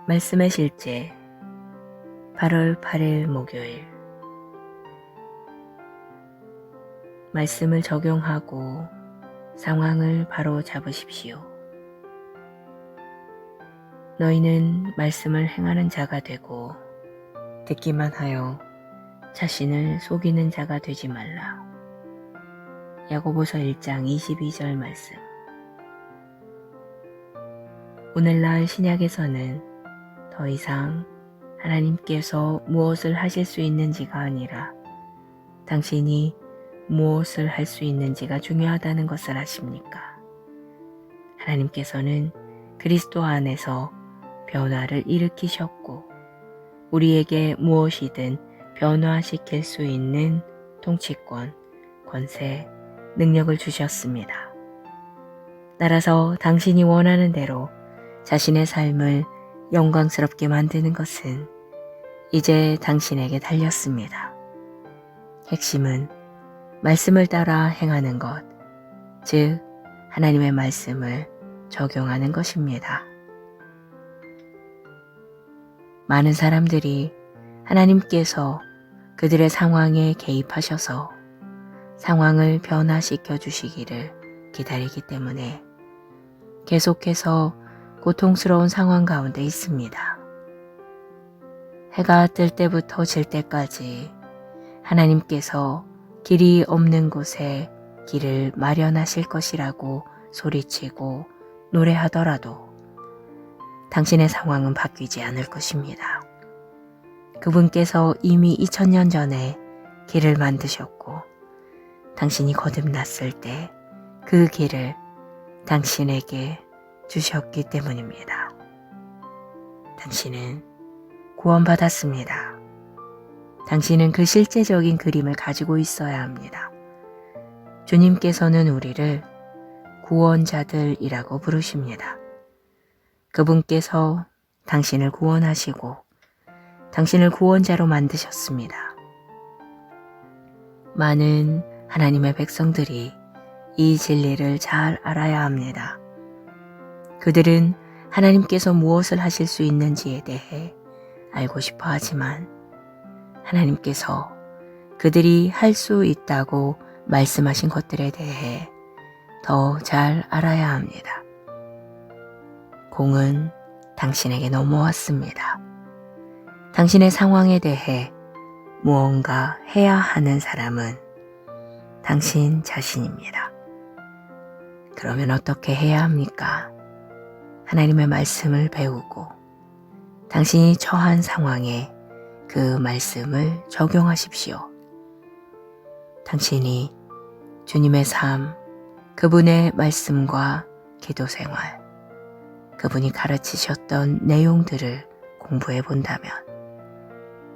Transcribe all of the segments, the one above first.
말씀의 실제 8월 8일 목요일. 말씀을 적용하고 상황을 바로 잡으십시오. 너희는 말씀을 행하는 자가 되고 듣기만 하여 자신을 속이는 자가 되지 말라. 야고보서 1장 22절 말씀. 오늘날 신약에서는 더 이상 하나님께서 무엇을 하실 수 있는지가 아니라 당신이 무엇을 할 수 있는지가 중요하다는 것을 아십니까? 하나님께서는 그리스도 안에서 변화를 일으키셨고 우리에게 무엇이든 변화시킬 수 있는 통치권, 권세, 능력을 주셨습니다. 따라서 당신이 원하는 대로 자신의 삶을 영광스럽게 만드는 것은 이제 당신에게 달렸습니다. 핵심은 말씀을 따라 행하는 것, 즉 하나님의 말씀을 적용하는 것입니다. 많은 사람들이 하나님께서 그들의 상황에 개입하셔서 상황을 변화시켜 주시기를 기다리기 때문에 계속해서 고통스러운 상황 가운데 있습니다. 해가 뜰 때부터 질 때까지 하나님께서 길이 없는 곳에 길을 마련하실 것이라고 소리치고 노래하더라도 당신의 상황은 바뀌지 않을 것입니다. 그분께서 이미 2000년 전에 길을 만드셨고 당신이 거듭났을 때 그 길을 당신에게 주셨기 때문입니다. 당신은 구원받았습니다. 당신은 그 실제적인 그림을 가지고 있어야 합니다. 주님께서는 우리를 구원자들이라고 부르십니다. 그분께서 당신을 구원하시고 당신을 구원자로 만드셨습니다. 많은 하나님의 백성들이 이 진리를 잘 알아야 합니다. 그들은 하나님께서 무엇을 하실 수 있는지에 대해 알고 싶어 하지만 하나님께서 그들이 할 수 있다고 말씀하신 것들에 대해 더 잘 알아야 합니다. 공은 당신에게 넘어왔습니다. 당신의 상황에 대해 무언가 해야 하는 사람은 당신 자신입니다. 그러면 어떻게 해야 합니까? 하나님의 말씀을 배우고 당신이 처한 상황에 그 말씀을 적용하십시오. 당신이 주님의 삶, 그분의 말씀과 기도 생활, 그분이 가르치셨던 내용들을 공부해 본다면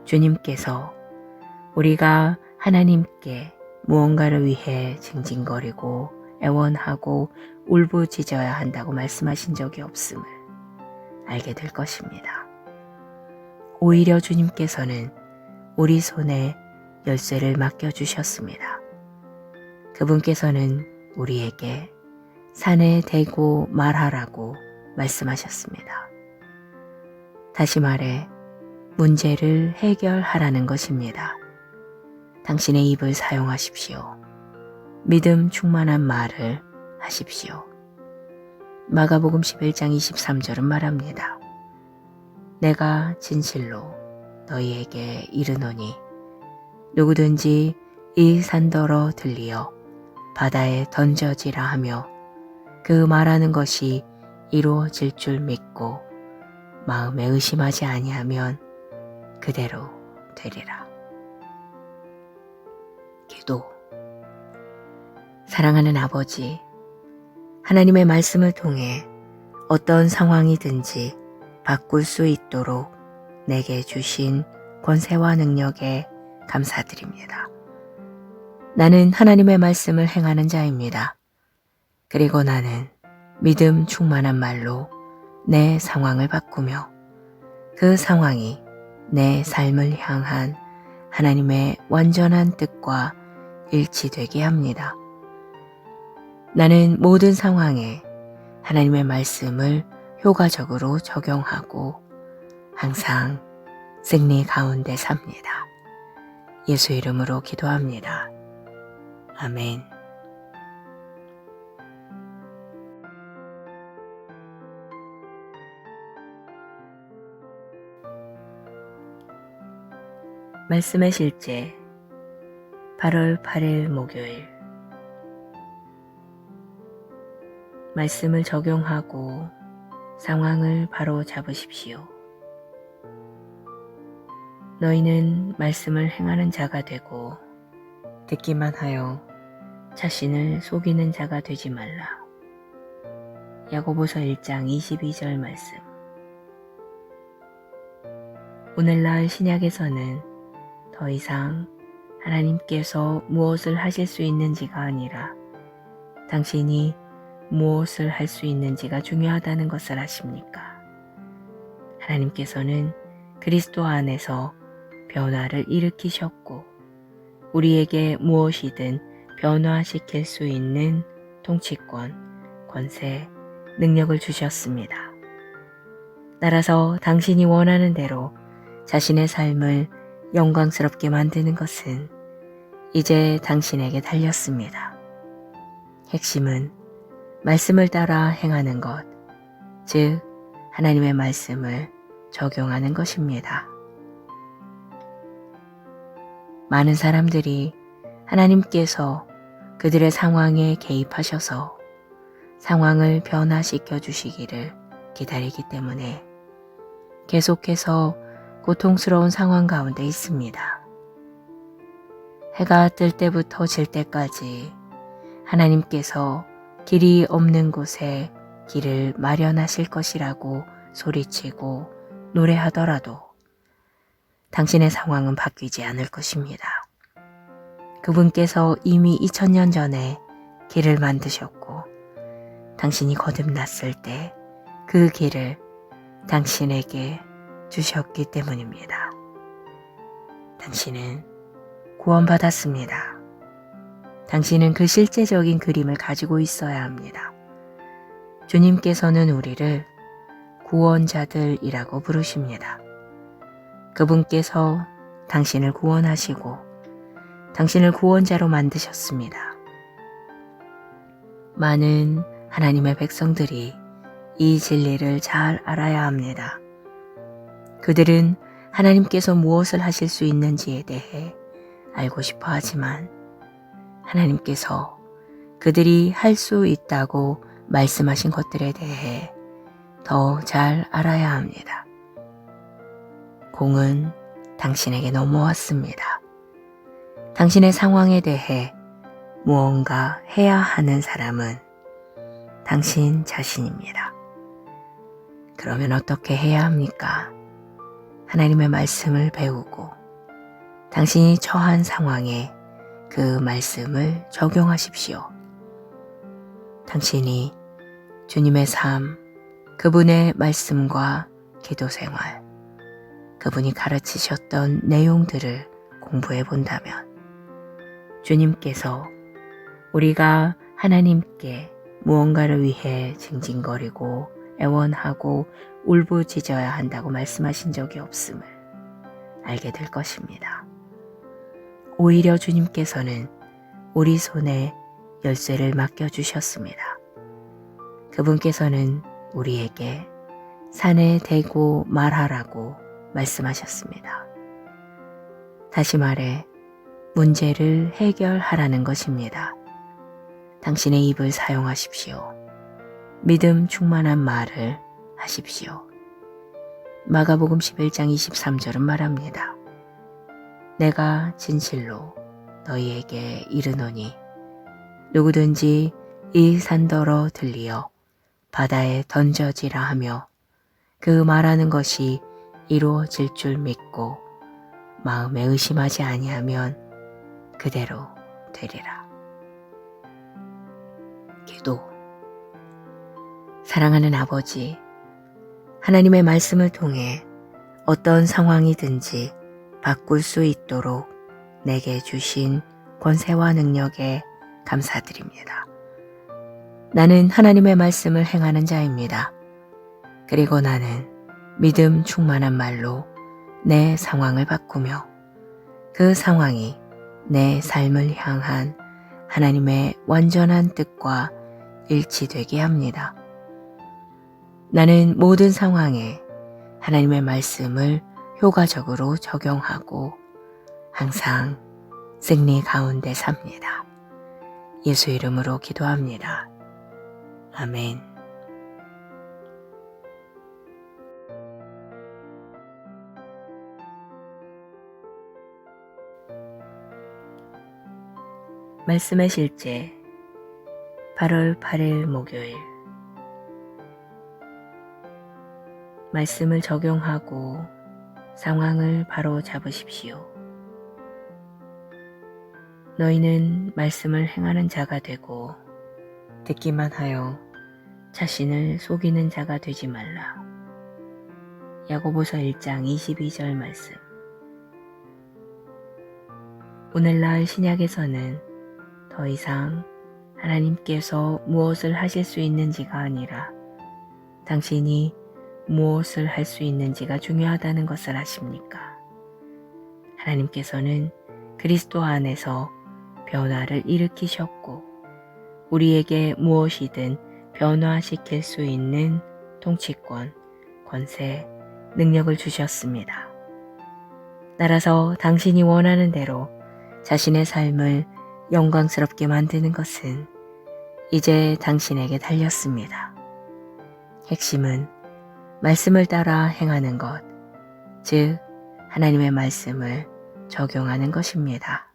주님께서 우리가 하나님께 무언가를 위해 징징거리고 애원하고 울부짖어야 한다고 말씀하신 적이 없음을 알게 될 것입니다. 오히려 주님께서는 우리 손에 열쇠를 맡겨주셨습니다. 그분께서는 우리에게 산에 대고 말하라고 말씀하셨습니다. 다시 말해 문제를 해결하라는 것입니다. 당신의 입을 사용하십시오. 믿음 충만한 말을 하십시오. 마가복음 11장 23절은 말합니다. 내가 진실로 너희에게 이르노니 누구든지 이 산더러 들리어 바다에 던져지라 하며 그 말하는 것이 이루어질 줄 믿고 마음에 의심하지 아니하면 그대로 되리라. 기도. 사랑하는 아버지, 하나님의 말씀을 통해 어떤 상황이든지 바꿀 수 있도록 내게 주신 권세와 능력에 감사드립니다. 나는 하나님의 말씀을 행하는 자입니다. 그리고 나는 믿음 충만한 말로 내 상황을 바꾸며 그 상황이 내 삶을 향한 하나님의 완전한 뜻과 일치되게 합니다. 나는 모든 상황에 하나님의 말씀을 효과적으로 적용하고 항상 승리 가운데 삽니다. 예수 이름으로 기도합니다. 아멘. 말씀의 실제 8월 8일 목요일. 말씀을 적용하고 상황을 바로 잡으십시오. 너희는 말씀을 행하는 자가 되고 듣기만 하여 자신을 속이는 자가 되지 말라. 야고보서 1장 22절 말씀. 오늘날 신약에서는 더 이상 하나님께서 무엇을 하실 수 있는지가 아니라 당신이 무엇을 할 수 있는지가 중요하다는 것을 아십니까? 하나님께서는 그리스도 안에서 변화를 일으키셨고 우리에게 무엇이든 변화시킬 수 있는 통치권, 권세, 능력을 주셨습니다. 따라서 당신이 원하는 대로 자신의 삶을 영광스럽게 만드는 것은 이제 당신에게 달렸습니다. 핵심은 말씀을 따라 행하는 것, 즉 하나님의 말씀을 적용하는 것입니다. 많은 사람들이 하나님께서 그들의 상황에 개입하셔서 상황을 변화시켜 주시기를 기다리기 때문에 계속해서 고통스러운 상황 가운데 있습니다. 해가 뜰 때부터 질 때까지 하나님께서 길이 없는 곳에 길을 마련하실 것이라고 소리치고 노래하더라도 당신의 상황은 바뀌지 않을 것입니다. 그분께서 이미 2000년 전에 길을 만드셨고 당신이 거듭났을 때 그 길을 당신에게 주셨기 때문입니다. 당신은 구원받았습니다. 당신은 그 실제적인 그림을 가지고 있어야 합니다. 주님께서는 우리를 구원자들이라고 부르십니다. 그분께서 당신을 구원하시고 당신을 구원자로 만드셨습니다. 많은 하나님의 백성들이 이 진리를 잘 알아야 합니다. 그들은 하나님께서 무엇을 하실 수 있는지에 대해 알고 싶어 하지만 하나님께서 그들이 할 수 있다고 말씀하신 것들에 대해 더 잘 알아야 합니다. 공은 당신에게 넘어왔습니다. 당신의 상황에 대해 무언가 해야 하는 사람은 당신 자신입니다. 그러면 어떻게 해야 합니까? 하나님의 말씀을 배우고 당신이 처한 상황에 그 말씀을 적용하십시오. 당신이 주님의 삶, 그분의 말씀과 기도 생활, 그분이 가르치셨던 내용들을 공부해 본다면 주님께서 우리가 하나님께 무언가를 위해 징징거리고 애원하고 울부짖어야 한다고 말씀하신 적이 없음을 알게 될 것입니다. 오히려 주님께서는 우리 손에 열쇠를 맡겨주셨습니다. 그분께서는 우리에게 산에 대고 말하라고 말씀하셨습니다. 다시 말해 문제를 해결하라는 것입니다. 당신의 입을 사용하십시오. 믿음 충만한 말을 하십시오. 마가복음 11장 23절은 말합니다. 내가 진실로 너희에게 이르노니 누구든지 이 산더러 들리어 바다에 던져지라 하며 그 말하는 것이 이루어질 줄 믿고 마음에 의심하지 아니하면 그대로 되리라. 기도. 사랑하는 아버지, 하나님의 말씀을 통해 어떤 상황이든지 바꿀 수 있도록 내게 주신 권세와 능력에 감사드립니다. 나는 하나님의 말씀을 행하는 자입니다. 그리고 나는 믿음 충만한 말로 내 상황을 바꾸며 그 상황이 내 삶을 향한 하나님의 완전한 뜻과 일치되게 합니다. 나는 모든 상황에 하나님의 말씀을 효과적으로 적용하고 항상 승리 가운데 삽니다. 예수 이름으로 기도합니다. 아멘. 말씀의 실제 8월 8일 목요일 말씀을 적용하고 상황을 바로 잡으십시오. 너희는 말씀을 행하는 자가 되고 듣기만 하여 자신을 속이는 자가 되지 말라. 야고보서 1장 22절 말씀. 오늘날 신약에서는 더 이상 하나님께서 무엇을 하실 수 있는지가 아니라 당신이 무엇을 할 수 있는지가 중요하다는 것을 아십니까? 하나님께서는 그리스도 안에서 변화를 일으키셨고 우리에게 무엇이든 변화시킬 수 있는 통치권, 권세, 능력을 주셨습니다. 따라서 당신이 원하는 대로 자신의 삶을 영광스럽게 만드는 것은 이제 당신에게 달렸습니다. 핵심은 말씀을 따라 행하는 것, 즉 하나님의 말씀을 적용하는 것입니다.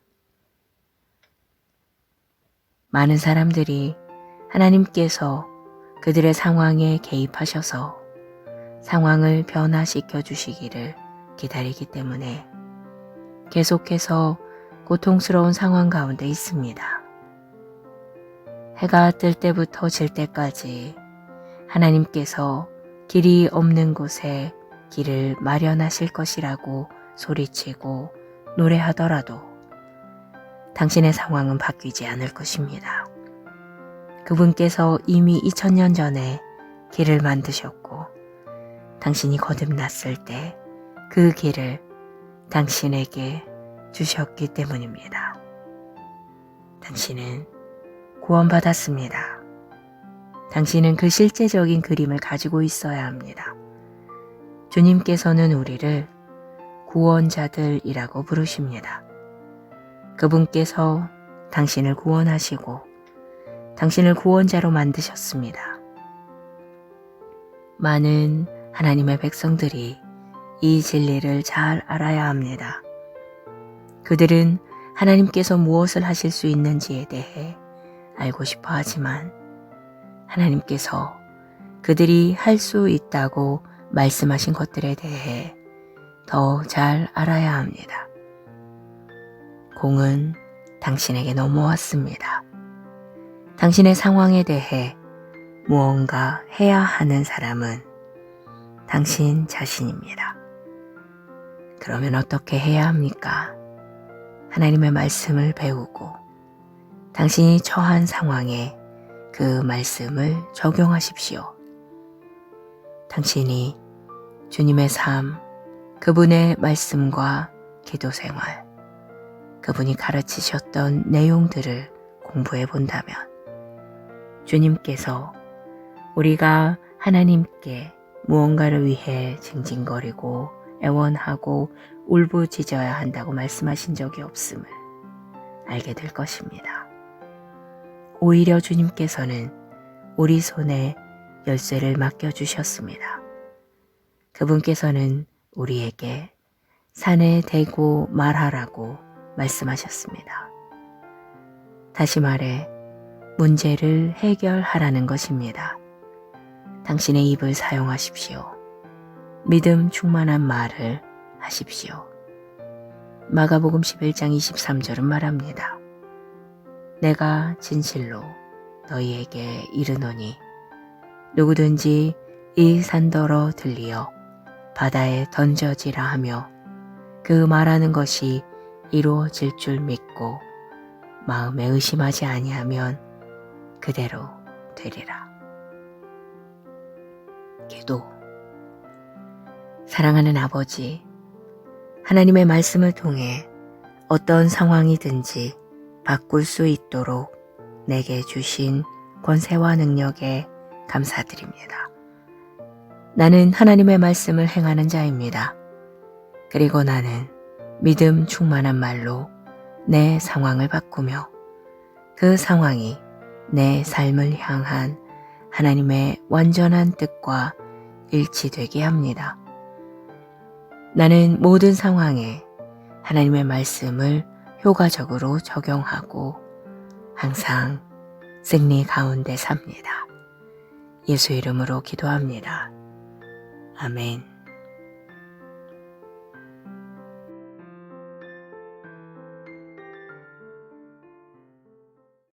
많은 사람들이 하나님께서 그들의 상황에 개입하셔서 상황을 변화시켜 주시기를 기다리기 때문에 계속해서 고통스러운 상황 가운데 있습니다. 해가 뜰 때부터 질 때까지 하나님께서 길이 없는 곳에 길을 마련하실 것이라고 소리치고 노래하더라도 당신의 상황은 바뀌지 않을 것입니다. 그분께서 이미 2000년 전에 길을 만드셨고 당신이 거듭났을 때 그 길을 당신에게 주셨기 때문입니다. 당신은 구원받았습니다. 당신은 그 실제적인 그림을 가지고 있어야 합니다. 주님께서는 우리를 구원자들이라고 부르십니다. 그분께서 당신을 구원하시고 당신을 구원자로 만드셨습니다. 많은 하나님의 백성들이 이 진리를 잘 알아야 합니다. 그들은 하나님께서 무엇을 하실 수 있는지에 대해 알고 싶어 하지만 하나님께서 그들이 할 수 있다고 말씀하신 것들에 대해 더 잘 알아야 합니다. 공은 당신에게 넘어왔습니다. 당신의 상황에 대해 무언가 해야 하는 사람은 당신 자신입니다. 그러면 어떻게 해야 합니까? 하나님의 말씀을 배우고 당신이 처한 상황에 그 말씀을 적용하십시오. 당신이 주님의 삶, 그분의 말씀과 기도 생활, 그분이 가르치셨던 내용들을 공부해 본다면 주님께서 우리가 하나님께 무언가를 위해 징징거리고 애원하고 울부짖어야 한다고 말씀하신 적이 없음을 알게 될 것입니다. 오히려 주님께서는 우리 손에 열쇠를 맡겨주셨습니다. 그분께서는 우리에게 산에 대고 말하라고 말씀하셨습니다. 다시 말해 문제를 해결하라는 것입니다. 당신의 입을 사용하십시오. 믿음 충만한 말을 하십시오. 마가복음 11장 23절은 말합니다. 내가 진실로 너희에게 이르노니 누구든지 이 산더러 들리어 바다에 던져지라 하며 그 말하는 것이 이루어질 줄 믿고 마음에 의심하지 아니하면 그대로 되리라. 기도. 사랑하는 아버지, 하나님의 말씀을 통해 어떤 상황이든지 바꿀 수 있도록 내게 주신 권세와 능력에 감사드립니다. 나는 하나님의 말씀을 행하는 자입니다. 그리고 나는 믿음 충만한 말로 내 상황을 바꾸며 그 상황이 내 삶을 향한 하나님의 완전한 뜻과 일치되게 합니다. 나는 모든 상황에 하나님의 말씀을 효과적으로 적용하고 항상 승리 가운데 삽니다. 예수 이름으로 기도합니다. 아멘.